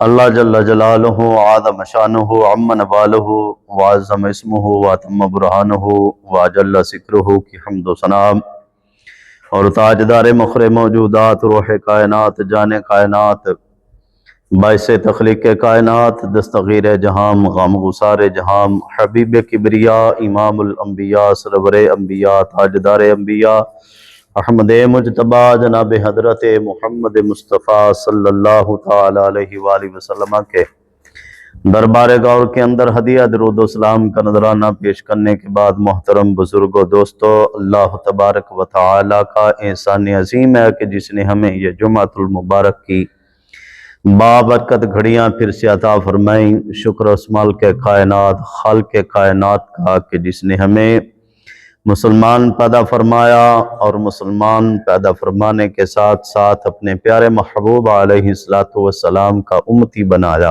اللہ جل جلالہ عظم شانہ عم نوالہ وعظم اسمہ واتم برہانہ وجل ذکرہ کی حمد و ثنا اور تاجدار مخر موجودات، روح کائنات، جان کائنات، باعث تخلیق کائنات، دستغیر جہاں، غم گسار جہاں، حبیب کبریاء، امام الانبیاء، سرور انبیاء، تاجدار انبیاء، احمد مجتبی جناب حضرت محمد مصطفیٰ صلی اللہ تعالی علیہ وآلہ وسلم کے دربار غور کے اندر ہدیہ درود و سلام کا نذرانہ پیش کرنے کے بعد، محترم بزرگوں، دوستو، اللہ تبارک و تعالی کا احسان عظیم ہے کہ جس نے ہمیں یہ جمعۃ المبارک کی بابرکت گھڑیاں پھر سے عطا فرمائیں۔ شکر اسمال کے کائنات، خالق کائنات کا کہ جس نے ہمیں مسلمان پیدا فرمایا اور مسلمان پیدا فرمانے کے ساتھ ساتھ اپنے پیارے محبوب علیہ السلام کا امتی بنایا،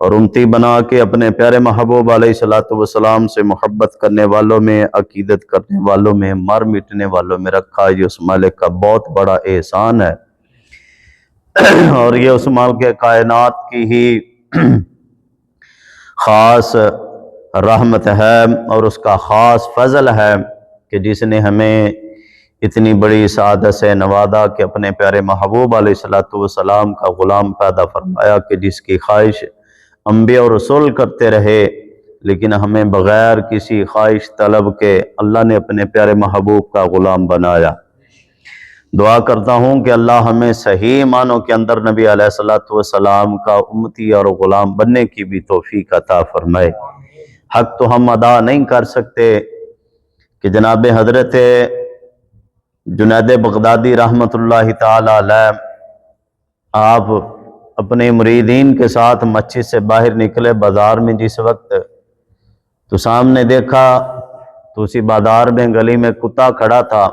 اور امتی بنا کے اپنے پیارے محبوب علیہ السلام سے محبت کرنے والوں میں، عقیدت کرنے والوں میں، مر مٹنے والوں میں رکھا۔ یہ اس مالک کا بہت بڑا احسان ہے، اور یہ اس مالک کائنات کی ہی خاص رحمت ہے اور اس کا خاص فضل ہے کہ جس نے ہمیں اتنی بڑی سعادت سے نوازا کہ اپنے پیارے محبوب علیہ السلام کا غلام پیدا فرمایا کہ جس کی خواہش انبیاء اور رسول کرتے رہے، لیکن ہمیں بغیر کسی خواہش طلب کے اللہ نے اپنے پیارے محبوب کا غلام بنایا۔ دعا کرتا ہوں کہ اللہ ہمیں صحیح معنوں کے اندر نبی علیہ السلام کا امتی اور غلام بننے کی بھی توفیق عطا فرمائے۔ حق تو ہم ادا نہیں کر سکتے کہ جناب حضرت جنید بغدادی رحمۃ اللہ تعالی علیہ آپ اپنے مریدین کے ساتھ مسجد سے باہر نکلے بازار میں، جس وقت تو سامنے دیکھا تو اسی بازار میں گلی میں کتا کھڑا تھا،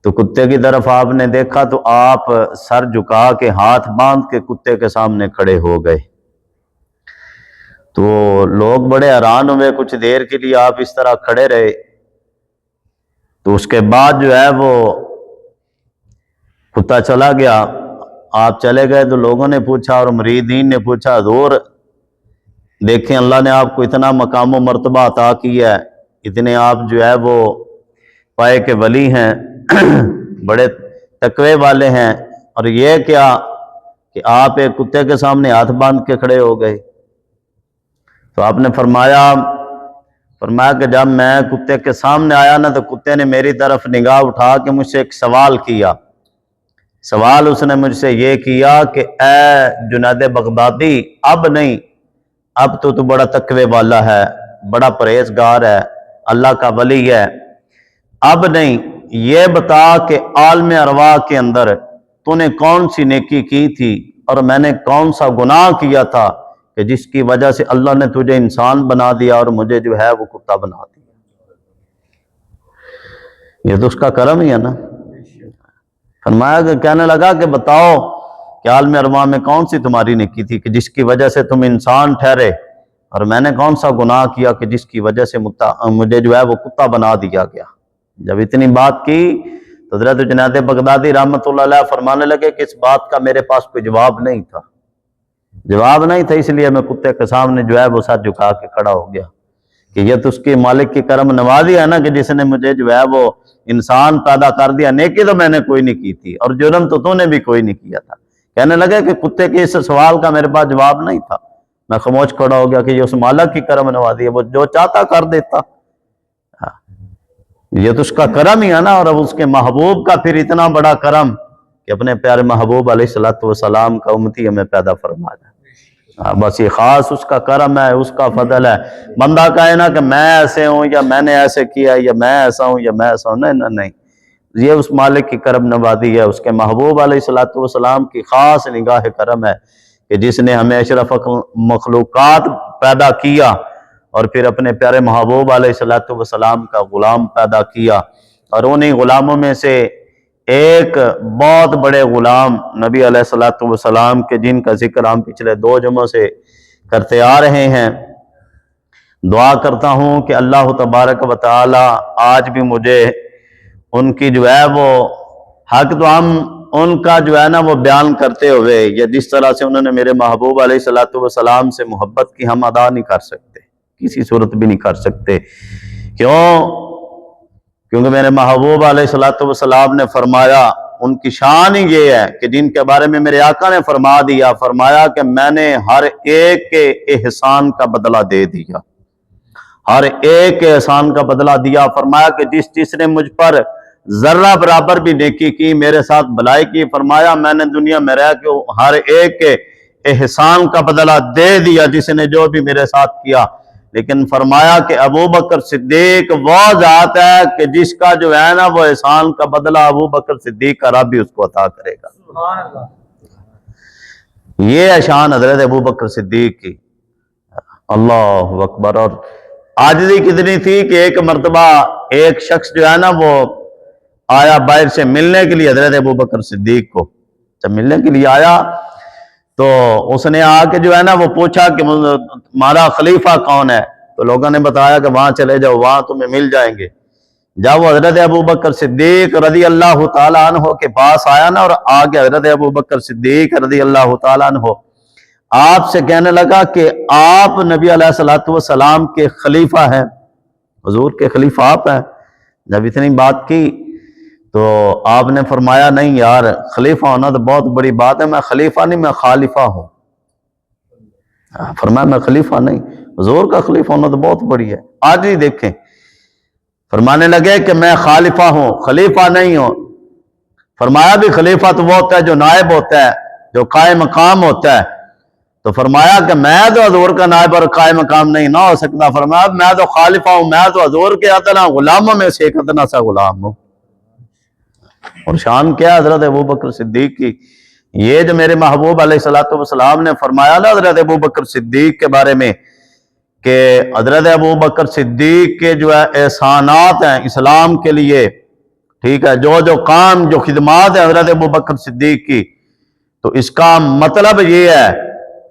تو کتے کی طرف آپ نے دیکھا تو آپ سر جھکا کے ہاتھ باندھ کے کتے کے سامنے کھڑے ہو گئے۔ تو لوگ بڑے حیران ہوئے، کچھ دیر کے لیے آپ اس طرح کھڑے رہے، تو اس کے بعد جو ہے وہ کتا چلا گیا، آپ چلے گئے تو لوگوں نے پوچھا اور مریدین نے پوچھا، حضور دیکھیں اللہ نے آپ کو اتنا مقام و مرتبہ عطا کیا ہے، اتنے آپ جو ہے وہ پائے کے ولی ہیں، بڑے تقوی والے ہیں، اور یہ کیا کہ آپ ایک کتے کے سامنے ہاتھ باندھ کے کھڑے ہو گئے۔ تو آپ نے فرمایا کہ جب میں کتے کے سامنے آیا نا تو کتے نے میری طرف نگاہ اٹھا کے مجھ سے ایک سوال کیا۔ سوال اس نے مجھ سے یہ کیا کہ اے جنید بغدادی، اب نہیں، اب تو بڑا تقوی والا ہے، بڑا پرہیزگار ہے، اللہ کا ولی ہے، اب نہیں، یہ بتا کہ عالم ارواح کے اندر تو نے کون سی نیکی کی تھی اور میں نے کون سا گناہ کیا تھا کہ جس کی وجہ سے اللہ نے تجھے انسان بنا دیا اور مجھے جو ہے وہ کتا بنا دیا۔ یہ تو اس کا کرم ہی ہے نا۔ فرمایا کہ کہنے لگا کہ بتاؤ کہ عالم ارواح میں کون سی تمہاری نیکی تھی کہ جس کی وجہ سے تم انسان ٹھہرے، اور میں نے کون سا گناہ کیا کہ جس کی وجہ سے مجھے جو ہے وہ کتا بنا دیا گیا۔ جب اتنی بات کی تو حضرت جنید بغدادی رحمۃ اللہ علیہ فرمانے لگے کہ اس بات کا میرے پاس کوئی جواب نہیں تھا، اس لیے میں کتے کے سامنے جو ہے وہ سر جھکا کے کھڑا ہو گیا کہ یہ تو اس کے مالک کی کرم نوازی ہے نا کہ جس نے مجھے جو ہے وہ انسان پیدا کر دیا۔ نیکی تو میں نے کوئی نہیں کی تھی اور جرم تو نے بھی کوئی نہیں کیا تھا۔ کہنے لگے کہ کتے کے اس سوال کا میرے پاس جواب نہیں تھا، میں خاموش کھڑا ہو گیا کہ یہ اس مالک کی کرم نوازی ہے، وہ جو چاہتا کر دیتا، یہ تو اس کا کرم ہی ہے نا۔ اور اب اس کے محبوب کا پھر اتنا بڑا کرم کہ اپنے پیارے محبوب علیہ السلام کا امتی ہمیں پیدا فرما دیا۔ بس یہ خاص اس کا کرم ہے، اس کا فضل ہے۔ بندہ کہے نا کہ میں ایسے ہوں یا میں نے ایسے کیا یا میں ایسا ہوں یا میں ایسا ہوں، نہیں، یہ اس مالک کی کرم نوازی ہے، اس کے محبوب علیہ السلام کی خاص نگاہ کرم ہے کہ جس نے ہمیں اشرف مخلوقات پیدا کیا اور پھر اپنے پیارے محبوب علیہ السلام کا غلام پیدا کیا، اور انہی غلاموں میں سے ایک بہت بڑے غلام نبی علیہ السلام کے جن کا ذکر ہم پچھلے 2 جمعوں سے کرتے آ رہے ہیں۔ دعا کرتا ہوں کہ اللہ تبارک و تعالی آج بھی مجھے ان کی جو ہے وہ حق تو ہم ان کا جو ہے نا وہ بیان کرتے ہوئے یا جس طرح سے انہوں نے میرے محبوب علیہ الصلوۃ والسلام سے محبت کی ہم ادا نہیں کر سکتے، کسی صورت بھی نہیں کر سکتے۔ کیونکہ میرے محبوب علیہ الصلوۃ والسلام نے فرمایا، ان کی شان ہی یہ ہے کہ جن کے بارے میں میرے آقا نے فرمایا کہ میں نے ہر ایک کے احسان کا بدلہ دے دیا، ہر ایک کے احسان کا بدلہ دیا۔ فرمایا کہ جس نے مجھ پر ذرہ برابر بھی نیکی کی، میرے ساتھ بھلائی کی، فرمایا میں نے دنیا میں رہ کے ہر ایک کے احسان کا بدلہ دے دیا جس نے جو بھی میرے ساتھ کیا۔ لیکن فرمایا کہ ابو بکر صدیق وہ ذات ہے کہ جس کا جو ہے نا وہ احسان کا بدلہ ابو بکر صدیق کا رب بھی اس کو عطا کرے گا۔ سبحان اللہ۔ یہ ہے شان حضرت ابو بکر صدیق کی۔ اللہ اکبر۔ اور عاجزی کتنی تھی کہ ایک مرتبہ ایک شخص جو ہے نا وہ آیا باہر سے ملنے کے لیے حضرت ابو بکر صدیق کو، جب ملنے کے لیے آیا تو اس نے آ کے جو ہے نا وہ پوچھا کہ ہمارا خلیفہ کون ہے؟ تو لوگوں نے بتایا کہ وہاں چلے جاؤ، وہاں تمہیں مل جائیں گے۔ جب وہ حضرت ابو بکر صدیق رضی اللہ تعالیٰ عنہ کے پاس آیا نا اور آگے حضرت ابو بکر صدیق رضی اللہ تعالیٰ عنہ آپ سے کہنے لگا کہ آپ نبی علیہ الصلوۃ والسلام کے خلیفہ ہیں، حضور کے خلیفہ آپ ہیں۔ جب اتنی بات کی تو آپ نے فرمایا نہیں یار، خلیفہ ہونا تو بہت بڑی بات ہے، میں خلیفہ نہیں میں خالفہ ہوں۔ فرمایا میں خلیفہ نہیں، حضور کا خلیفہ ہونا تو بہت بڑی ہے۔ آج ہی دیکھیں، فرمانے لگے کہ میں خالفہ ہوں، خلیفہ نہیں ہوں۔ فرمایا بھی خلیفہ تو وہ ہوتا ہے جو نائب ہوتا ہے، جو قائم مقام ہوتا ہے۔ تو فرمایا کہ میں تو حضور کا نائب اور قائم مقام نہیں نہ ہو سکتا۔ فرمایا میں تو خالفہ ہوں، میں تو حضور کے ادنا غلاموں میں سے ایک ادنا سا غلام ہوں۔ اور شان کیا حضرت ابو بکر صدیق کی؟ یہ جو میرے محبوب علیہ الصلوۃ والسلام نے فرمایا نا حضرت ابو بکر صدیق کے بارے میں کہ حضرت ابو بکر صدیق کے جو ہے احسانات ہیں اسلام کے لیے، ٹھیک ہے، جو کام جو خدمات ہیں حضرت ابو بکر صدیق کی، تو اس کا مطلب یہ ہے،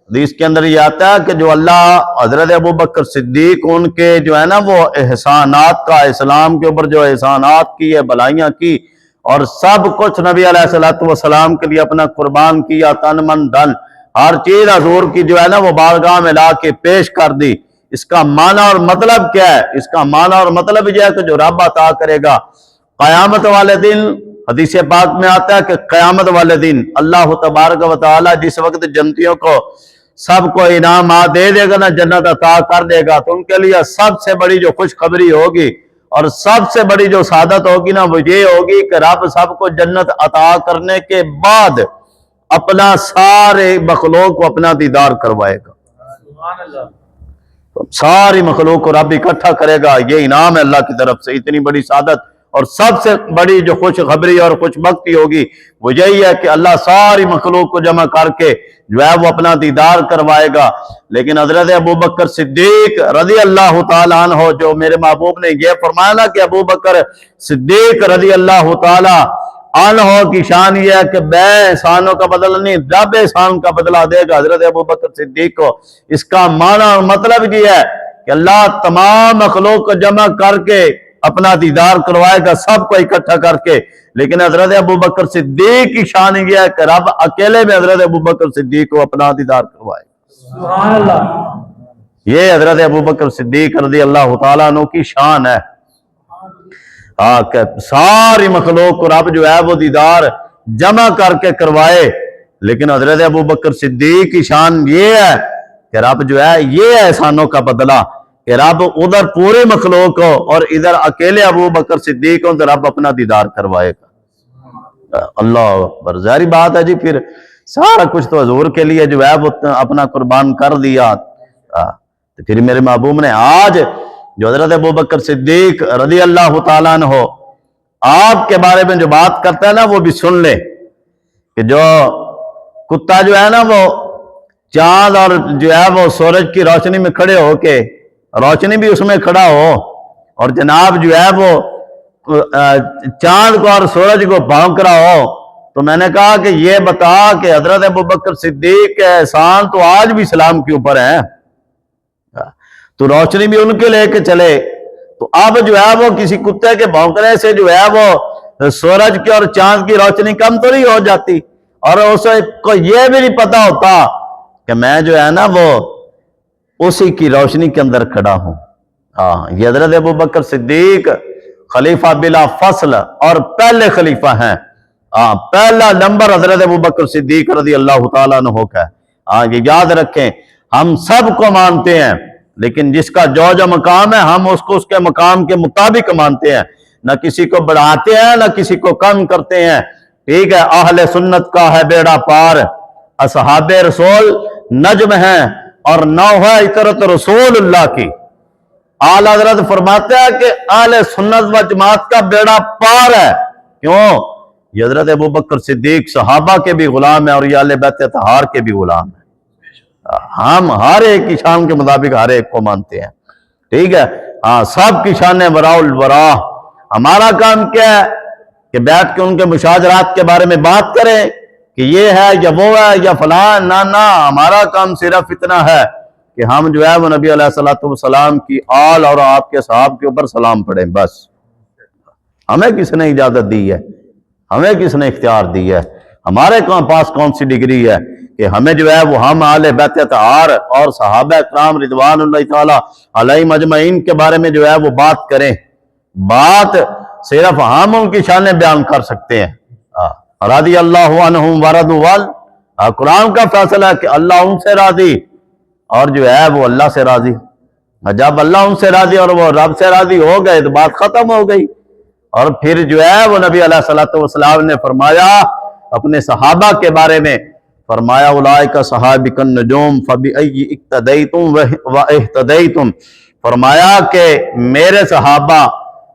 حدیث کے اندر یہ آتا ہے کہ جو اللہ حضرت ابو بکر صدیق ان کے جو ہے نا وہ احسانات کا، اسلام کے اوپر جو احسانات کی ہے، بھلائیاں کی، اور سب کچھ نبی علیہ الصلوۃ والسلام کے لیے اپنا قربان کیا، تن من دھن ہر چیز حضور کی جو ہے نا وہ بارگاہ میں لا کے پیش کر دی۔ اس کا معنی اور مطلب کیا ہے؟ اس کا معنی اور مطلب یہ ہے کہ جو رب عطا کرے گا قیامت والے دن، حدیث پاک میں آتا ہے کہ قیامت والے دن اللہ تبارک و تعالی جس وقت جنتیوں کو سب کو انعامات دے دے گا نا، جنت عطا کر دے گا، تو ان کے لیے سب سے بڑی جو خوشخبری ہوگی اور سب سے بڑی جو سعادت ہوگی نا وہ یہ ہوگی کہ رب سب کو جنت عطا کرنے کے بعد اپنا سارے مخلوق کو اپنا دیدار کروائے گا۔ سبحان اللہ۔ ساری مخلوق کو رب اکٹھا کرے گا، یہ انعام ہے اللہ کی طرف سے، اتنی بڑی سعادت۔ اور سب سے بڑی جو خوشخبری اور خوش بختی ہوگی وہ یہی ہے کہ اللہ ساری مخلوق کو جمع کر کے جو ہے وہ اپنا دیدار کروائے گا۔ لیکن حضرت ابو بکر صدیق رضی اللہ تعالیٰ عنہ، جو میرے محبوب نے یہ فرمایا نا کہ ابو بکر صدیق رضی اللہ تعالیٰ عنہ کی شان یہ ہے کہ بے احسانوں کا بدلہ نہیں، رب احسان کا بدلہ دے گا حضرت ابو بکر صدیق کو۔ اس کا معنی اور مطلب یہ ہے کہ اللہ تمام مخلوق کو جمع کر کے اپنا دیدار کروائے گا، سب کو اکٹھا کر کے۔ لیکن حضرت ابو بکر صدیق کی شان یہ ہے کہ رب اکیلے میں حضرت ابو بکر صدیق کو اپنا دیدار کروائے گا۔ سبحان اللہ۔ یہ حضرت ابو بکر صدیق رضی اللہ تعالیٰ عنہ کی شان ہے، کہ ساری مخلوق کو رب جو ہے وہ دیدار جمع کر کے کروائے۔ لیکن حضرت ابو بکر صدیق کی شان یہ ہے کہ رب جو ہے یہ احسانوں کا بدلہ کہ رب ادھر پورے مخلوق کو اور ادھر اکیلے ابو بکر صدیق کو تو رب اپنا دیدار کروائے گا۔ اللہ اکبر۔ ظاہری بات ہے جی، پھر سارا کچھ تو حضور کے لیے جو ہے وہ اپنا قربان کر دیا۔ تو پھر میرے محبوب نے آج جو حضرت ابو بکر صدیق رضی اللہ تعالیٰ عنہ آپ کے بارے میں جو بات کرتا ہے نا وہ بھی سن لے کہ جو کتا جو ہے نا وہ چاند اور جو ہے وہ سورج کی روشنی میں کھڑے ہو کے روشنی بھی اس میں کھڑا ہو اور جناب جو ہے وہ چاند کو اور سورج کو بھونک رہا ہو، تو میں نے کہا کہ یہ بتا کہ حضرت ابو بکر صدیق کے احسان تو آج بھی اسلام کے اوپر ہے، تو روشنی بھی ان کے لے کے چلے، تو اب جو ہے وہ کسی کتے کے بھونکنے سے جو ہے وہ سورج کی اور چاند کی روشنی کم تو نہیں ہو جاتی؟ اور اسے کو یہ بھی نہیں پتا ہوتا کہ میں جو ہے نا وہ اسی کی روشنی کے اندر کھڑا ہوں۔ یہ حضرت ابوبکر صدیق خلیفہ بلا فصل اور پہلے خلیفہ ہیں۔ پہلا نمبر حضرت ابوبکر صدیق رضی اللہ تعالیٰ عنہ کا ہے۔ یہ یاد رکھیں، ہم سب کو مانتے ہیں، لیکن جس کا جو مقام ہے ہم اس کو اس کے مقام کے مطابق مانتے ہیں، نہ کسی کو بڑھاتے ہیں نہ کسی کو کم کرتے ہیں۔ ٹھیک ہے، اہل سنت کا ہے بیڑا پار، اصحاب رسول نجم ہیں اور نو ہے اطرت رسول اللہ کی۔ اعلی حضرت فرماتے ہیں کہ اہل سنت و جماعت کا بیڑا پار ہے۔ کیوں؟ یہ حضرت ابوبکر صدیق صحابہ کے بھی غلام ہیں اور یہ اہل بیت اطہار کے بھی غلام ہیں۔ ہم ہر ایک کی شان کے مطابق ہر ایک کو مانتے ہیں۔ ٹھیک ہے، سب کی شان وراء الورا۔ ہمارا کام کیا ہے کہ بیٹھ کے ان کے مشاجرات کے بارے میں بات کریں کہ یہ ہے یا وہ ہے یا فلان، نہ ہمارا کام صرف اتنا ہے کہ ہم جو ہے وہ نبی علیہ الصلوۃ والسلام کی آل اور آپ کے صحاب کے اوپر سلام پڑھیں بس۔ ہمیں کس نے اجازت دی ہے؟ ہمیں کس نے اختیار دی ہے؟ ہمارے پاس کون سی ڈگری ہے کہ ہمیں جو ہے وہ ہم اہل بیت اطہار اور صحابہ کرام رضوان اللہ تعالی علیہم اجمعین کے بارے میں جو ہے وہ بات کریں؟ بات صرف ہم ان کی شانیں بیان کر سکتے ہیں۔ رضی اللہ عنہم ورضوا عنہ، قرآن کا فیصلہ ہے کہ اللہ ان سے راضی اور جو ہے وہ اللہ سے راضی۔ جب اللہ ان سے راضی اور وہ رب سے راضی ہو گئے تو بات ختم ہو گئی۔ اور پھر جو ہے وہ نبی علیہ الصلوۃ والسلام نے فرمایا اپنے صحابہ کے بارے میں، فرمایا اولئک صحابی النجوم فبأی اقتدیتم واہتدیتم، فرمایا کہ میرے صحابہ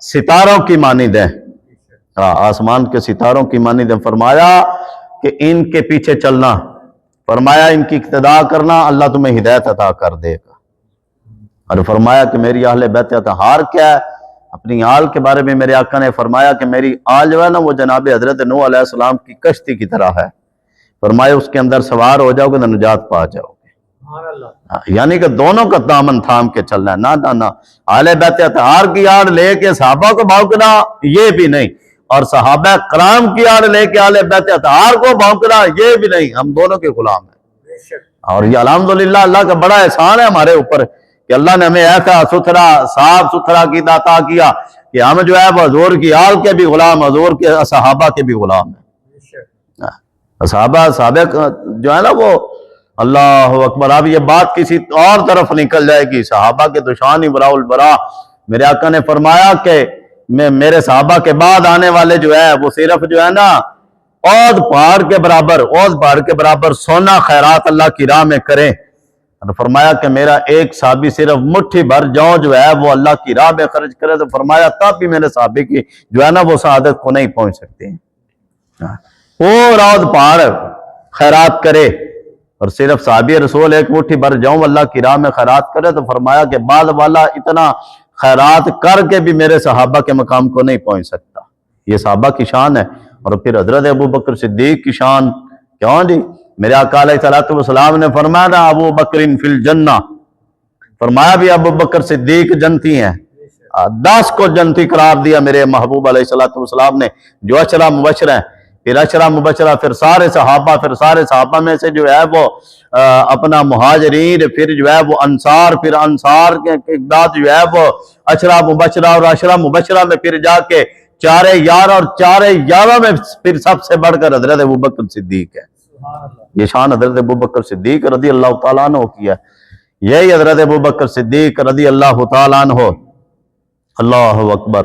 ستاروں کی مانند ہیں، آسمان کے ستاروں کی مانند ہیں۔ فرمایا کہ ان کے پیچھے چلنا، فرمایا ان کی اقتداء کرنا، اللہ تمہیں ہدایت عطا کر دے گا۔ اور فرمایا کہ میری اہل بیت اطہار کیا ہے؟ اپنی آل کے بارے میں میرے آقا نے فرمایا کہ میری آل جو ہے نا وہ جناب حضرت نوح علیہ السلام کی کشتی کی طرح ہے، فرمایا اس کے اندر سوار ہو جاؤ گے تو نجات پا جاؤ گے۔ یعنی کہ دونوں کا دامن تھام کے چلنا ہے، نہ اہل بیت اطہار کی آڑ لے کے صحابہ کو بھونکنا یہ بھی نہیں، اور صحابہ کرام کی آڑ لے کے اہل بیت اطہار کو بھونکنا یہ بھی نہیں۔ ہم دونوں کے غلام ہیں، اور یہ الحمدللہ اللہ کا بڑا احسان ہے ہمارے اوپر کہ اللہ نے ہمیں ایسا ستھرا صاف ستھرا عطا کیا کہ ہم جو ہے وہ حضور کی آل کے بھی غلام، حضور کے صحابہ کے بھی غلام ہیں۔ صحابہ جو ہے نا وہ اللہ اکبر۔ اب یہ بات کسی اور طرف نکل جائے گی، صحابہ کے تو شان ہی براء البراء۔ میرے آقا نے فرمایا کہ میرے صحابہ کے بعد آنے والے جو ہے وہ صرف جو ہے نا اود پہاڑ کے برابر سونا خیرات اللہ کی راہ میں کریں۔ اور فرمایا کہ میرا ایک صحابی صرف مٹھی بھر جو ہے وہ اللہ کی راہ میں خرچ کرے تو فرمایا تب بھی میرے صحابی کی جو ہے نا وہ سعادت کو نہیں پہنچ سکتے ہیں۔ وہ راود پہاڑ خیرات کرے، اور صرف صحابی رسول ایک مٹھی بھر اللہ کی راہ میں خیرات کرے تو فرمایا کہ بعد والا اتنا خیرات کر کے بھی میرے صحابہ کے مقام کو نہیں پہنچ سکتا۔ یہ صحابہ کی شان ہے۔ اور پھر حضرت ابوبکر صدیق کی شان کیوں جی؟ میرے آقا علیہ الصلوۃ والسلام نے فرمایا ابو بکر فی الجنہ، فرمایا بھی ابو بکر صدیق جنتی ہیں۔ 10 کو جنتی قرار دیا میرے محبوب علیہ الصلوۃ والسلام نے، جو عشرہ مبشرہ ہیں، پھر عشرہ مبشرہ، پھر سارے صحابہ میں سے جو ہے وہ اپنا مہاجرین، پھر جو ہے وہ انصار، پھر انصار کے بعد جو ہے وہ عشرہ مبشرہ، اور عشرہ مبشرہ میں پھر جا کے چارے یار، اور چارے یاروں میں پھر سب سے بڑھ کر حضرت ابوبکر صدیق ہے۔ یہ شان حضرت ابوبکر صدیق رضی اللہ تعالیٰ عنہ کی ہے۔ یہی حضرت ابوبکر صدیق رضی اللہ تعالیٰ عنہ، اللہ اکبر۔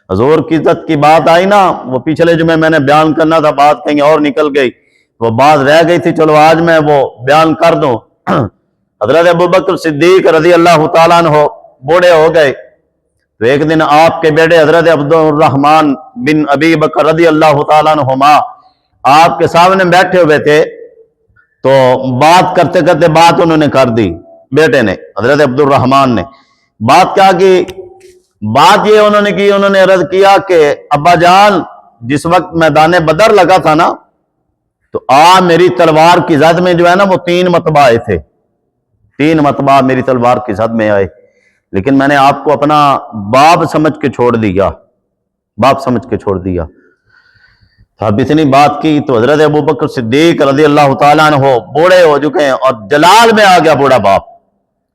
حضور کی عزت کی بات آئی نا، وہ پچھلے جمعے میں نے بیان کرنا تھا، بات کہیں اور نکل گئی، وہ بات رہ گئی تھی، چلو آج میں وہ بیان کر دوں۔ حضرت ابوبکر صدیق رضی اللہ تعالیٰ عنہ بوڑھے ہو گئے تو ایک دن آپ کے بیٹے حضرت عبد الرحمن بن ابی بکر رضی اللہ تعالیٰ عنہما آپ کے سامنے بیٹھے ہوئے تھے، تو بات کرتے کرتے بات انہوں نے کر دی، بیٹے نے، حضرت عبد الرحمن نے بات کیا کی؟ بات یہ انہوں نے کی، انہوں نے عرض کیا کہ ابا جان، جس وقت میدان بدر لگا تھا نا تو میری تلوار کی زد میں جو ہے نا وہ 3 مرتبہ آئے تھے، 3 مرتبہ میری تلوار کی زد میں آئے، لیکن میں نے آپ کو اپنا باپ سمجھ کے چھوڑ دیا، تو اب اتنی بات کی تو حضرت ابوبکر صدیق رضی اللہ تعالیٰ عنہ بوڑھے ہو چکے ہیں اور جلال میں آ گیا بوڑھا باپ،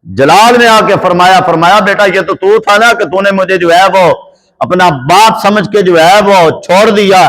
جلال میں آ کے فرمایا بیٹا یہ تو تھا نا کہ تو نے مجھے جو ہے وہ اپنا باپ سمجھ کے جو ہے وہ چھوڑ دیا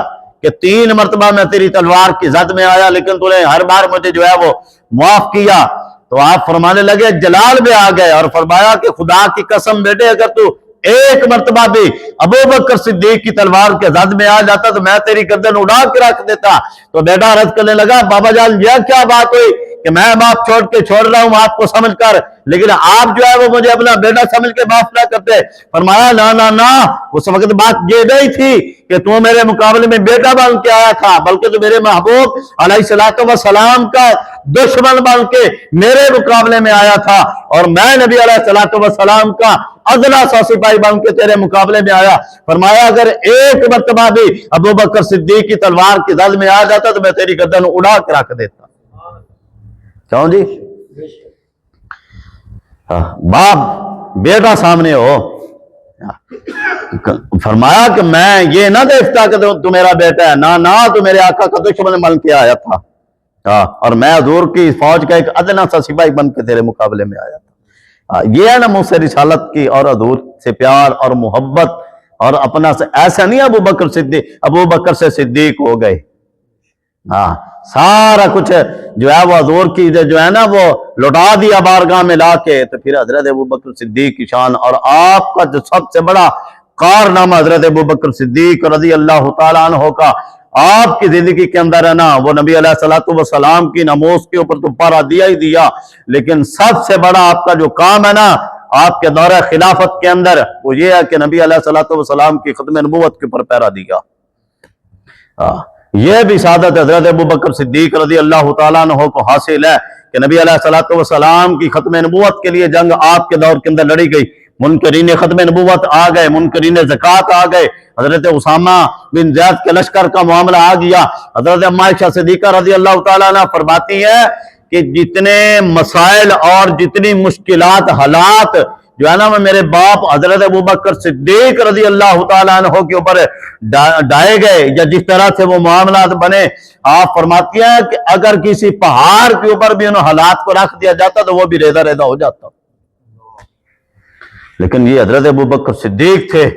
کہ 3 مرتبہ میں تیری تلوار کی زد میں آیا لیکن تو نے ہر بار مجھے جو ہے وہ معاف کیا۔ تو آپ فرمانے لگے جلال میں آ گئے اور فرمایا کہ خدا کی قسم بیٹے اگر تو ایک مرتبہ بھی ابوبکر صدیق کی تلوار کے زد میں آ جاتا تو میں تیری گردن اڑا کے رکھ دیتا۔ تو بیٹا عرض کرنے لگا بابا جان یہ کیا بات ہوئی کہ میں باپ چھوڑ رہا ہوں آپ کو سمجھ کر، لیکن آپ جو ہے وہ مجھے اپنا بیٹا سمجھ کے معاف نہ کرتے۔ فرمایا نا اس وقت بات یہ نہیں تھی کہ تو میرے مقابلے میں بیٹا بن کے آیا تھا، بلکہ تو میرے محبوب علیہ الصلوۃ والسلام کا دشمن بن کے میرے مقابلے میں آیا تھا، اور میں نبی علیہ الصلوۃ والسلام کا ادنا سا سپاہی بن کے تیرے مقابلے میں آیا۔ فرمایا اگر ایک مرتبہ بھی ابوبکر صدیق کی تلوار کی زد میں آ جاتا تو میں تیری گردن اڑا کے رکھ دیتا۔ کیوں جی؟ باپ بیٹا سامنے ہو، فرمایا کہ میں یہ نہ دیکھتا کہ تو میرا بیٹا ہے، نہ تو میرے آقا کا دشمن بن کے آیا تھا، اور میں حضور کی فوج کا ایک ادنا سا سپاہی بن کے تیرے مقابلے میں آیا تھا۔ یہ ہے نا مجھ سے رسالت کی اور حضور سے پیار اور محبت، اور اپنا سے ایسا نہیں ابوبکر سے صدیق ہو گئے۔ سارا کچھ جو ہے وہ حضور کی جو ہے نا وہ لوٹا دیا بارگاہ میں لا کے۔ تو پھر حضرت ابوبکر صدیق کی شان اور آپ کا جو سب سے بڑا کارنامہ حضرت ابوبکر صدیق رضی اللہ تعالیٰ عنہ کا آپ کی زندگی کے اندر ہے نا، وہ نبی علیہ الصلوۃ والسلام کی ناموس کے اوپر تو پارا دیا ہی دیا، لیکن سب سے بڑا آپ کا جو کام ہے نا آپ کے دور خلافت کے اندر وہ یہ ہے کہ نبی علیہ الصلوۃ والسلام کی ختم نبوت کے اوپر پیرا دیا۔ یہ بھی سعادت حضرت ابوبکر صدیق رضی اللہ تعالیٰ عنہ کو حاصل ہے کہ نبی علیہ الصلوۃ والسلام کی ختم نبوت کے لیے جنگ آپ کے دور کے اندر لڑی گئی، منکرین ختم نبوت آ گئے، منکرین زکوٰۃ آ گئے، حضرت اسامہ بن زید کے لشکر کا معاملہ آ گیا۔ حضرت ام عائشہ صدیقہ رضی اللہ تعالیٰ عنہ فرماتی ہے کہ جتنے مسائل اور جتنی مشکلات حالات جو ہے نا میرے باپ حضرت ابوبکر صدیق رضی اللہ تعالیٰ عنہ کے اوپر ڈائے گئے یا جس طرح سے وہ معاملات بنے، آپ فرماتی ہیں کہ اگر کسی پہاڑ کے اوپر بھی ان حالات کو رکھ دیا جاتا تو وہ بھی ریزہ ریزہ ہو جاتا، لیکن یہ حضرت ابوبکر صدیق تھے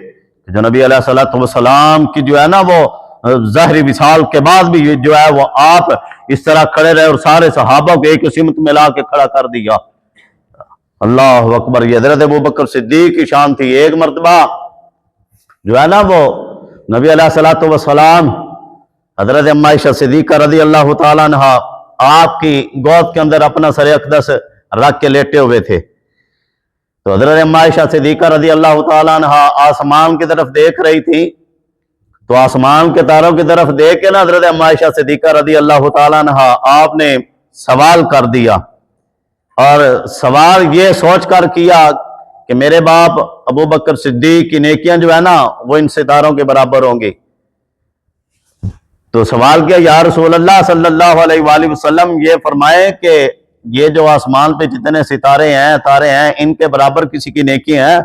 جو نبی علیہ الصلوۃ والسلام کی جو ہے نا وہ ظاہری وصال کے بعد بھی جو ہے وہ آپ اس طرح کھڑے رہے اور سارے صحابہ کو ایک سمت میں لا کے کھڑا کر دیا۔ اللہ اکبر، یہ حضرت ابوبکر صدیق کی شان تھی۔ ایک مرتبہ جو ہے نا وہ نبی علیہ الصلوۃ والسلام حضرت ام عائشہ صدیقہ رضی اللہ تعالیٰ عنہ آپ کی گود کے اندر اپنا سر اقدس رکھ کے لیٹے ہوئے تھے، تو حضرت ام عائشہ صدیقہ رضی اللہ تعالیٰ عنہ آسمان کی طرف دیکھ رہی تھی، تو آسمان کے تاروں کی طرف دیکھ کے نا حضرت ام عائشہ صدیقہ رضی اللہ تعالیٰ عنہ آپ نے سوال کر دیا، اور سوال یہ سوچ کر کیا کہ میرے باپ ابوبکر صدیق کی نیکیاں جو ہے نا وہ ان ستاروں کے برابر ہوں گی۔ تو سوال کیا یا رسول اللہ صلی اللہ علیہ وآلہ وسلم یہ فرمائیں کہ یہ جو آسمان پہ جتنے ستارے ہیں تارے ہیں ان کے برابر کسی کی نیکی ہیں؟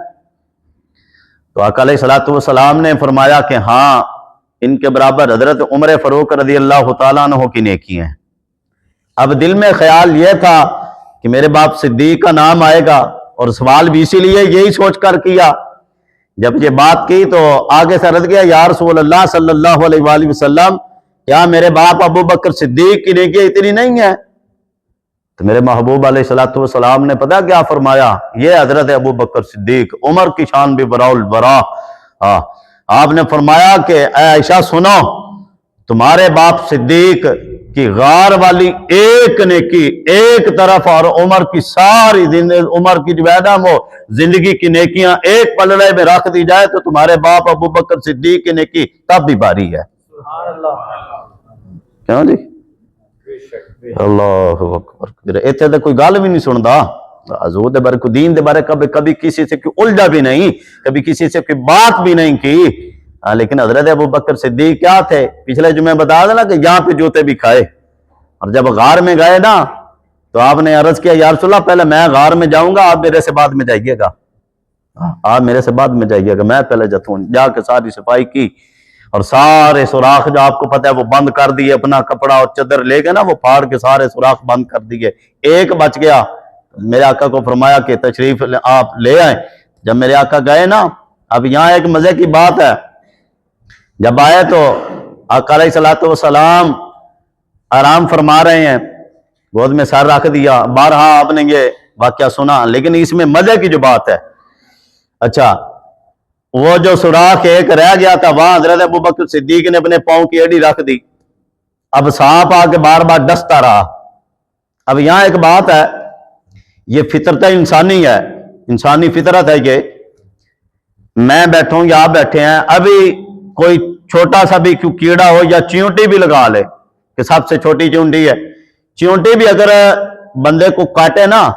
تو آقا علیہ الصلوۃ والسلام نے فرمایا کہ ہاں ان کے برابر حضرت عمر فاروق رضی اللہ تعالیٰ عنہ کی نیکی ہیں۔ اب دل میں خیال یہ تھا کہ میرے باپ صدیق کا نام آئے گا، اور سوال بھی اسی لیے یہی سوچ کر کیا۔ جب یہ بات کی تو آگے سے عرض کیا یا رسول اللہ صلی اللہ علیہ وآلہ وسلم کیا میرے باپ ابوبکر صدیق کی نیکی اتنی نہیں ہے؟ تو میرے محبوب علیہ الصلوۃ والسلام نے پتہ کیا فرمایا؟ یہ حضرت ابوبکر صدیق عمر کی شان بھی براء البراء۔ آپ نے فرمایا کہ اے عائشہ سنو، تمہارے باپ صدیق کی غار والی ایک نیکی ایک طرف اور عمر کی ساری عمر کی جو ہے نا وہ زندگی کی نیکیاں ایک پلڑے میں رکھ دی جائے تو تمہارے باپ ابوبکر صدیق کی نیکی تب بھی بھاری ہے۔ سبحان اللہ، کیوں جی؟ اللہ اکبر، اتنے تو کوئی گل بھی نہیں سنتا حضور دے بارے، کوئی دین دے بارے کبھی کسی سے کوئی الجھا بھی نہیں، کبھی کسی سے کوئی بات بھی نہیں کی۔ لیکن حضرت ابوبکر صدیق کیا تھے؟ پچھلے جمعے بتا دینا کہ یہاں پہ جوتے بھی کھائے، اور جب غار میں گئے نا تو آپ نے عرض کیا یا رسول اللہ پہلے میں غار میں جاؤں گا، آپ میرے سے بعد میں جائیے گا، آپ میرے سے بعد میں جائیے گا، میں پہلے جا کے ساری صفائی کی اور سارے سوراخ جو آپ کو پتہ ہے وہ بند کر دیے، اپنا کپڑا اور چادر لے کے نا وہ پھاڑ کے سارے سوراخ بند کر دیے، ایک بچ گیا۔ میرے آقا کو فرمایا کہ تشریف آپ لے آئیں۔ جب میرے آقا گئے نا، اب یہاں ایک مزے کی بات ہے، جب آئے تو آقا علیہ السلام آرام فرما رہے ہیں، گود میں سر رکھ دیا۔ بارہا آپ نے یہ واقعہ سنا، لیکن اس میں مزے کی جو بات ہے، اچھا وہ جو سوراخ ایک رہ گیا تھا وہاں حضرت ابوبکر صدیق نے اپنے پاؤں کی ایڑی رکھ دی، اب سانپ آ کے بار بار ڈستا رہا۔ اب یہاں ایک بات ہے، یہ فطرت انسانی ہے، انسانی فطرت ہے، یہ میں بیٹھوں یا آپ بیٹھے ہیں، ابھی کوئی چھوٹا سا بھی کیڑا ہو یا چیونٹی بھی لگا لے کہ سب سے چھوٹی چیونٹی ہے، چیونٹی بھی اگر بندے کو کاٹے نا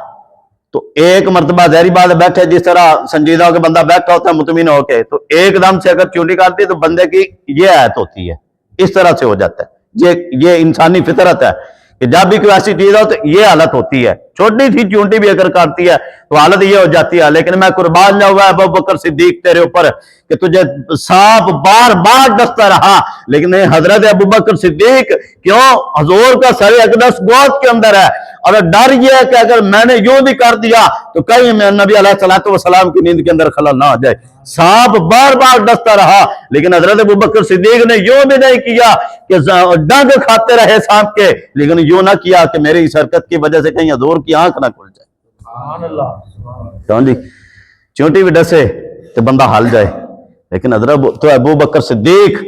تو ایک مرتبہ ظاہری بات بیٹھے جس طرح سنجیدہ ہو کے بندہ بیٹھا ہوتا ہے مطمئن ہو کے، تو ایک دم سے اگر چیونٹی کاٹتی ہے تو بندے کی یہ آیت ہوتی ہے، اس طرح سے ہو جاتا ہے، یہ انسانی فطرت ہے کہ جب بھی کوئی ایسی چیز ہو تو یہ حالت ہوتی ہے، چھوٹی سی چیونٹی بھی اگر کاٹتی ہے تو حالت یہ ہو جاتی ہے۔ لیکن میں قربان جاؤں ابوبکر صدیق تیرے اوپر کہ تجھے سانپ بار بار ڈستا رہا، لیکن حضرت ابوبکر صدیق کیوں؟ حضور کا سر اقدس گود کے اندر ہے، اور ڈر یہ ہے کہ اگر میں نے یوں بھی کر دیا تو کہیں میں نبی علیہ السلام کی نیند کے اندر خلل نہ آ جائے۔ سانپ بار بار ڈستا رہا، لیکن حضرت ابوبکر صدیق نے یوں بھی نہیں کیا کہ ڈنگ کھاتے رہے سانپ کے، لیکن یوں نہ کیا کہ میری اس حرکت کی وجہ سے کہیں حضور کی آنکھ نہ کھل جائے۔ سبحان اللہ، کیوں جی؟ چونٹی بھی ڈسے تو بندہ ہل جائے، لیکن حضرت تو ابوبکر صدیق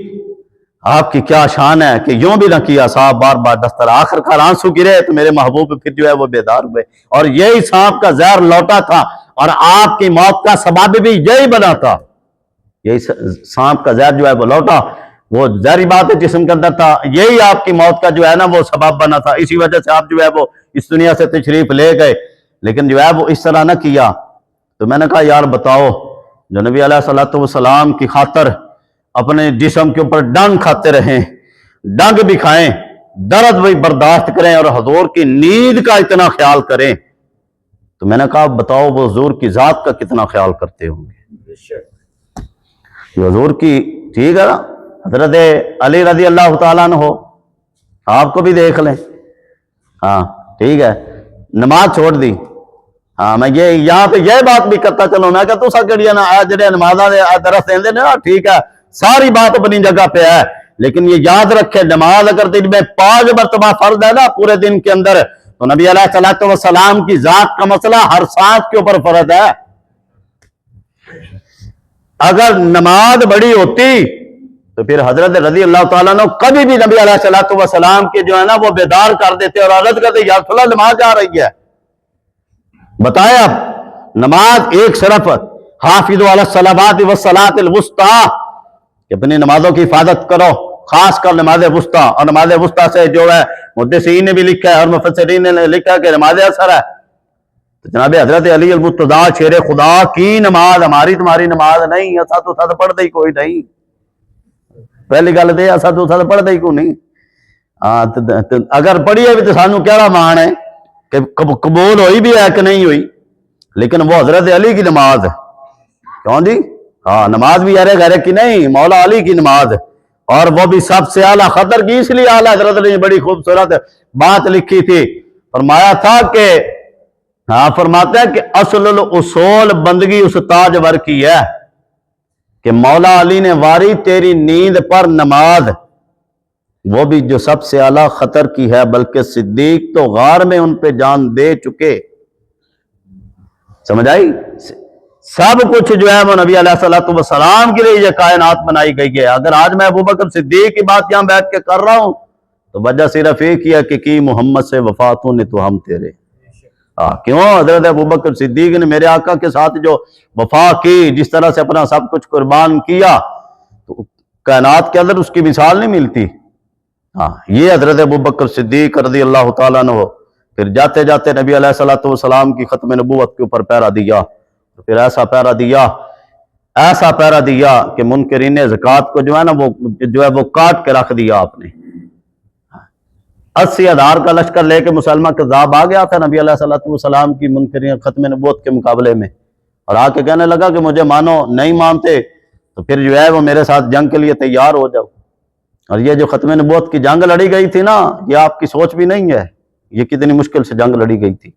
آپ کی کیا شان ہے کہ یوں بھی نہ کیا، سانپ بار بار ڈستا رہا، آخر کار آنسو گرے تو میرے محبوب پھر جو ہے وہ بیدار ہوئے، اور یہی سانپ کا زہر لوٹا تھا، اور آپ کی موت کا سبب بھی یہی بنا تھا، یہی سانپ کا زہر جو ہے وہ لوٹا، وہ زہری بات ہے جسم کے اندر تھا، یہی آپ کی موت کا جو ہے نا وہ سبب بنا تھا، اسی وجہ سے آپ جو ہے وہ اس دنیا سے تشریف لے گئے، لیکن جو ہے وہ اس طرح نہ کیا۔ تو میں نے کہا یار بتاؤ، جو نبی علیہ السلام کی خاطر اپنے جسم کے اوپر ڈنگ کھاتے رہیں، ڈنگ بھی کھائیں، درد بھی برداشت کریں، اور حضور کی نیند کا اتنا خیال کریں، تو میں نے کہا بتاؤ وہ حضور کی ذات کا کتنا خیال کرتے ہوں گے؟ بے شک، یہ حضور کی ٹھیک ہے نا، حضرت علی رضی اللہ تعالیٰ عنہ ہو، آپ کو بھی دیکھ لیں، ہاں ٹھیک ہے، نماز چھوڑ دی، ہاں میں یہ یہاں پہ یہ بات بھی کرتا چلو، میں کہ تسا کہڑیاں نا جڑے نمازاں دے درس دیندے نے نا، ٹھیک ہے ساری بات اپنی جگہ پہ ہے، لیکن یہ یاد رکھے نماز اگر دن میں 5 مرتبہ فرض ہے نا پورے دن کے اندر، تو نبی علیہ السلام کی ذات کا مسئلہ ہر سانس کے اوپر فرض ہے۔ اگر نماز بڑی ہوتی تو پھر حضرت رضی اللہ تعالیٰ نے کبھی بھی نبی علیہ السلام کے جو ہے نا وہ بیدار کر دیتے اور عرض کرتے یا رسول اللہ نماز آ رہی ہے۔ بتائیں اب نماز ایک صرف حافظوا علی الصلوات والصلاۃ الوسطیٰ کہ اپنی نمازوں کی حفاظت کرو، خاص کر نماز وسطیٰ، اور نماز وسطیٰ سے جو ہے محدثین نے بھی لکھا ہے اور مفسرین نے لکھا ہے کہ نماز اثر ہے، تو جناب حضرت علی المرتضیٰ شیر خدا کی نماز ہماری تمہاری نماز نہیں، ایسا تو ساتھ پڑھتے ہی کوئی نہیں، پہلی گل دے ایسا تو ساتھ پڑھتے ہی کوئی نہیں، اگر پڑھی ہے بھی تو سانو کیا مان ہے کہ قبول ہوئی بھی ہے کہ نہیں ہوئی، لیکن وہ حضرت علی کی نماز ہے، کیوں جی؟ ہاں نماز بھی ارے گھرے کی نہیں، مولا علی کی نماز، اور وہ بھی سب سے اعلیٰ خطر کی، اس لیے اعلیٰ حضرت علی نے بڑی خوبصورت بات لکھی تھی، فرمایا تھا کہ ہاں فرماتے ہیں کہ اصل الاصول بندگی اس تاجور کی ہے کہ مولا علی نے واری تیری نیند پر نماز، وہ بھی جو سب سے اعلیٰ خطر کی ہے، بلکہ صدیق تو غار میں ان پہ جان دے چکے، سمجھ آئی؟ سب کچھ جو ہے وہ نبی علیہ السلام کے لیے یہ کائنات بنائی گئی ہے۔ اگر آج میں ابوبکر صدیق کی بات یہاں بیٹھ کے کر رہا ہوں تو وجہ صرف ایک ہی ہے کہ محمد سے وفاتوں نے تو ہم تیرے، کیوں؟ حضرت ابوبکر صدیق نے میرے آقا کے ساتھ جو وفا کی، جس طرح سے اپنا سب کچھ قربان کیا، تو کائنات کے اندر اس کی مثال نہیں ملتی۔ یہ حضرت ابوبکر صدیق رضی اللہ تعالیٰ عنہ پھر جاتے جاتے نبی علیہ السلام کی ختم نبوت کے اوپر پیرا دیا، تو پھر ایسا پیرا دیا کہ منکرین زکوٰۃ کو جو ہے نا وہ کاٹ کے رکھ دیا آپ نے۔ 80,000 کا لشکر لے کے مسلمہ کذاب آ گیا تھا نبی علیہ السلام کی منکرین ختم نبوت کے مقابلے میں، اور آ کے کہنے لگا کہ مجھے مانو، نہیں مانتے تو پھر جو ہے وہ میرے ساتھ جنگ کے لیے تیار ہو جاؤ۔ اور یہ جو ختم نبوت کی جنگ لڑی گئی تھی نا، یہ آپ کی سوچ بھی نہیں ہے، یہ کتنی مشکل سے جنگ لڑی گئی تھی۔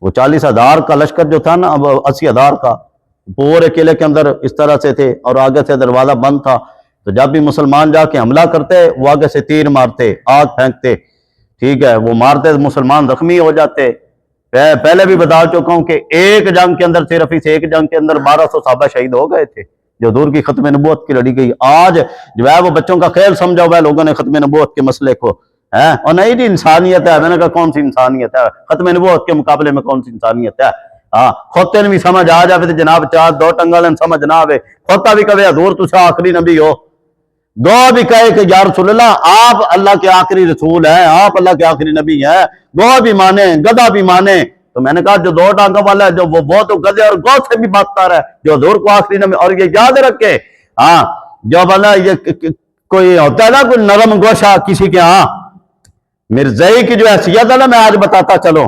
وہ 40,000 کا لشکر جو تھا نا، اب 80,000 کا، پورے قلعے کے اندر اس طرح سے تھے اور آگے سے دروازہ بند تھا، تو جب بھی مسلمان جا کے حملہ کرتے وہ آگے سے تیر مارتے، آگ پھینکتے، ٹھیک ہے، وہ مارتے مسلمان زخمی ہو جاتے۔ پہلے بھی بتا چکا ہوں کہ ایک جنگ کے اندر، صرف اس ایک جنگ کے اندر 1200 صحابہ شہید ہو گئے تھے جو حضور کی ختم نبوت کی لڑی گئی۔ آج جو ہے وہ بچوں کا کھیل سمجھا ہوا ہے لوگوں نے ختم نبوت کے مسئلے کو، اور نہیں جی انسانیت ہے۔ میں نے کہا کون سی انسانیت ہے؟ ختم نبوت کے مقابلے میں کون سی انسانیت ہے؟ خودتے بھی سمجھ آ جائے تو جناب چار دو ٹنگل سمجھ نہ آوے، خودتا بھی کہے حضور تسا آخری نبی ہو، گو بھی کہے کہ یا رسول اللہ آپ اللہ کے آخری رسول ہیں، آپ اللہ کے آخری نبی ہیں، گو بھی مانے گدھا بھی مانے۔ تو میں نے کہا جو دو ٹانگوں والا ہے جو وہ تو گدھے اور گو سے بھی بدتر ہے جو حضور کو آخری نبی۔ اور یہ یاد رکھے جو بلا یہ کوئی ہوتا ہے نا کوئی نرم گوشہ کسی کے مرزائی کی جو حیثیت ہے نا، میں آج بتاتا چلو،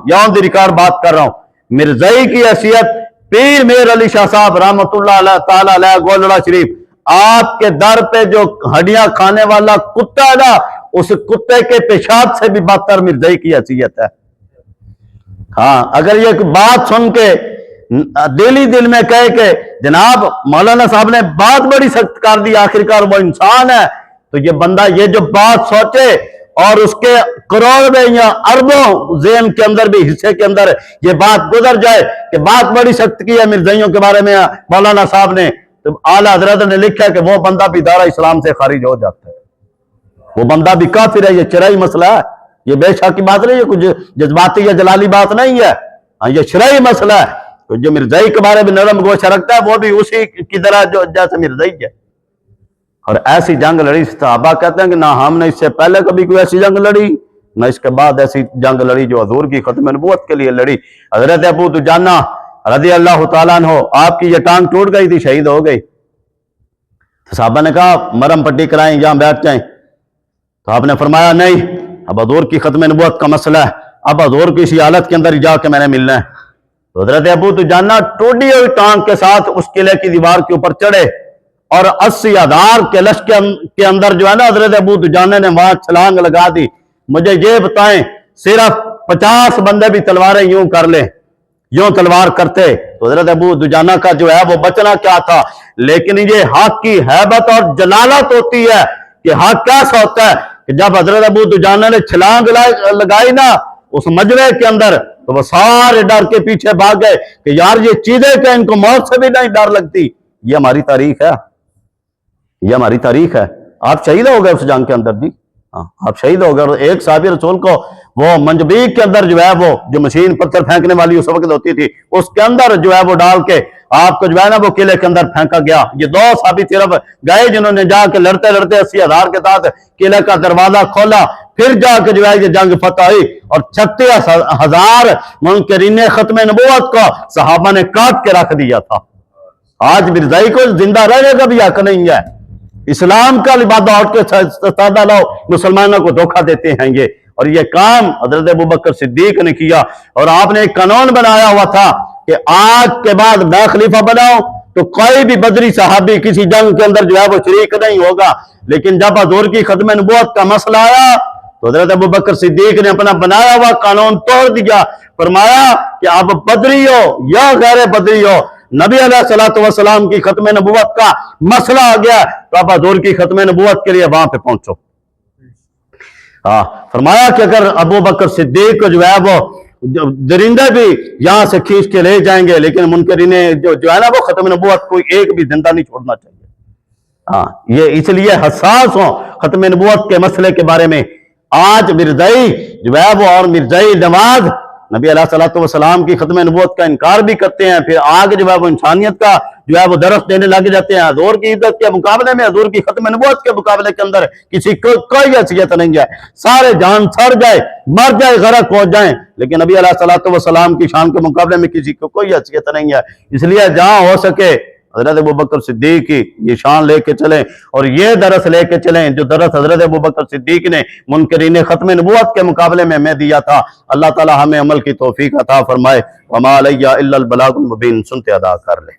یہاں دی ریکارڈ بات کر رہا ہوں، مرزائی کی حیثیت پیر میر علی شاہ صاحب رحمۃ اللہ تعالی علیہ گولڑا شریف، آپ کے در پہ جو ہڈیاں کھانے والا کتا ہے نا، اس کتے کے پیشاب سے بھی بدتر مرزائی کی حیثیت ہے۔ اگر یہ بات سن کے دل ہی دل میں کہے کہ جناب مولانا صاحب نے بات بڑی سخت کر دی، آخرکار وہ انسان ہے، تو یہ بندہ یہ جو بات سوچے اور اس کے کروڑ میں یا اربوں ذہن کے اندر بھی حصے کے اندر یہ بات گزر جائے کہ بات بڑی سخت کی ہے مرزائیوں کے بارے میں مولانا صاحب نے، تو اعلیٰ حضرت نے لکھا کہ وہ بندہ بھی دارہ اسلام سے خارج ہو جاتا ہے، وہ بندہ بھی کافر ہے۔ یہ شرعی مسئلہ ہے، یہ بے شک کی بات نہیں ہے، کچھ جذباتی یا جلالی بات نہیں ہے، یہ شرعی مسئلہ ہے۔ تو جو مرزائی کے بارے میں نرم گوشہ رکھتا ہے وہ بھی اسی کی طرح جو جیسے مرزائی ہے۔ اور ایسی جنگ لڑی، صحابہ کہتے ہیں کہ نہ ہم نے اس سے پہلے کبھی کوئی ایسی جنگ لڑی، نہ اس کے بعد ایسی جنگ لڑی جو حضور کی ختم نبوت کے لیے لڑی۔ حضرت ابو دجانہ رضی اللہ تعالیٰ عنہ، آپ کی یہ ٹانگ ٹوٹ گئی تھی، شہید ہو گئی، تو صحابہ نے کہا مرم پٹی کرائیں یہاں بیٹھ جائیں، تو آپ نے فرمایا نہیں، اب حضور کی ختم نبوت کا مسئلہ ہے، اب حضور کی اسی حالت کے اندر ہی جا کے میں نے ملنا ہے۔ تو حضرت ابو دجانہ ٹوٹی ہوئی ٹانگ کے ساتھ اس قلعے کی دیوار کے اوپر چڑھے، اور 80,000 کے لشکر کے اندر جو ہے نا حضرت ابو دجانہ نے وہاں چھلانگ لگا دی۔ مجھے یہ بتائیں صرف 50 بندے بھی تلواریں یوں کر لیں، یوں تلوار کرتے تو حضرت ابو دجانہ کا جو ہے وہ بچنا کیا تھا۔ لیکن یہ حق کی ہیبت اور جلالت ہوتی ہے کہ حق کیسا ہوتا ہے کہ جب حضرت ابو دجانہ نے چھلانگ لگائی نا اس مجمع کے اندر، تو وہ سارے ڈر کے پیچھے بھاگ گئے کہ یار یہ چیزیں کہ ان کو موت سے بھی نہیں ڈر لگتی۔ یہ ہماری تاریخ ہے، یہ ہماری تاریخ ہے۔ آپ شہید ہو گئے اس جنگ کے اندر جی، آپ شہید ہو گئے۔ اور ایک صحابی رسول کو وہ منجبیک کے اندر جو ہے وہ جو مشین پتھر پھینکنے والی اس وقت ہوتی تھی، اس کے اندر جو ہے وہ ڈال کے آپ کو جو ہے نا وہ قلعے کے اندر پھینکا گیا۔ یہ 2 صحابی صرف گئے جنہوں نے جا کے لڑتے لڑتے 80,000 کے ساتھ قلعے کا دروازہ کھولا، پھر جا کے جو ہے یہ جنگ فتح ہوئی، اور 36,000 منکرین ختم نبوت کو صحابہ نے کاٹ کے رکھ دیا تھا۔ آج مرزائی کو زندہ رہنے کا بھی حق نہیں ہے، اسلام کا لبادہ اٹھ کے سادہ لوگ مسلمانوں کو دھوکہ دیتے ہیں یہ۔ اور یہ کام حضرت ابوبکر صدیق نے کیا، اور آپ نے ایک قانون بنایا ہوا تھا کہ آج کے بعد میں خلیفہ بناؤں تو کوئی بھی بدری صحابی کسی جنگ کے اندر جو ہے وہ شریک نہیں ہوگا۔ لیکن جب حضور کی ختم نبوت کا مسئلہ آیا تو حضرت ابوبکر صدیق نے اپنا بنایا ہوا قانون توڑ دیا، فرمایا کہ آپ بدری ہو یا غیر بدری ہو، نبی علیہ الصلوۃ والسلام کی ختم نبوت کا مسئلہ آ گیا تو آپ حضور کی ختم نبوت کے لیے وہاں پہ پہنچو۔ فرمایا کہ اگر ابو بکر صدیق کو جو ہے وہ درندے بھی یہاں سے کھینچ کے لے جائیں گے، لیکن منکرین جو ہے نا وہ ختم نبوت کوئی ایک بھی زندہ نہیں چھوڑنا چاہیے۔ یہ اس لیے حساس ہوں ختم نبوت کے مسئلے کے بارے میں۔ آج مرزائی جو ہے وہ اور مرزائی نواز نبی علیہ الصلوۃ والسلام کی ختم نبوت کا انکار بھی کرتے ہیں، پھر آگے جو ہے وہ انسانیت کا جو ہے وہ درس دینے لگ جاتے ہیں۔ حضور کی عزت کے مقابلے میں، حضور کی ختم نبوت کے مقابلے کے اندر کسی کو کوئی حیثیت نہیں ہے، سارے جان سڑ جائے، مر جائے، غرق ہو جائیں، لیکن نبی علیہ الصلوۃ والسلام کی شان کے مقابلے میں کسی کو کوئی حیثیت نہیں ہے۔ اس لیے جہاں ہو سکے حضرت ابوبکر صدیق کی یہ شان لے کے چلیں، اور یہ درس لے کے چلیں جو درس حضرت ابوبکر صدیق نے منکرین ختم نبوت کے مقابلے میں ہمیں دیا تھا۔ اللہ تعالی ہمیں عمل کی توفیق عطا فرمائے۔ وما علیہ الا البلاغ المبین، سنتے ادا کر لیں۔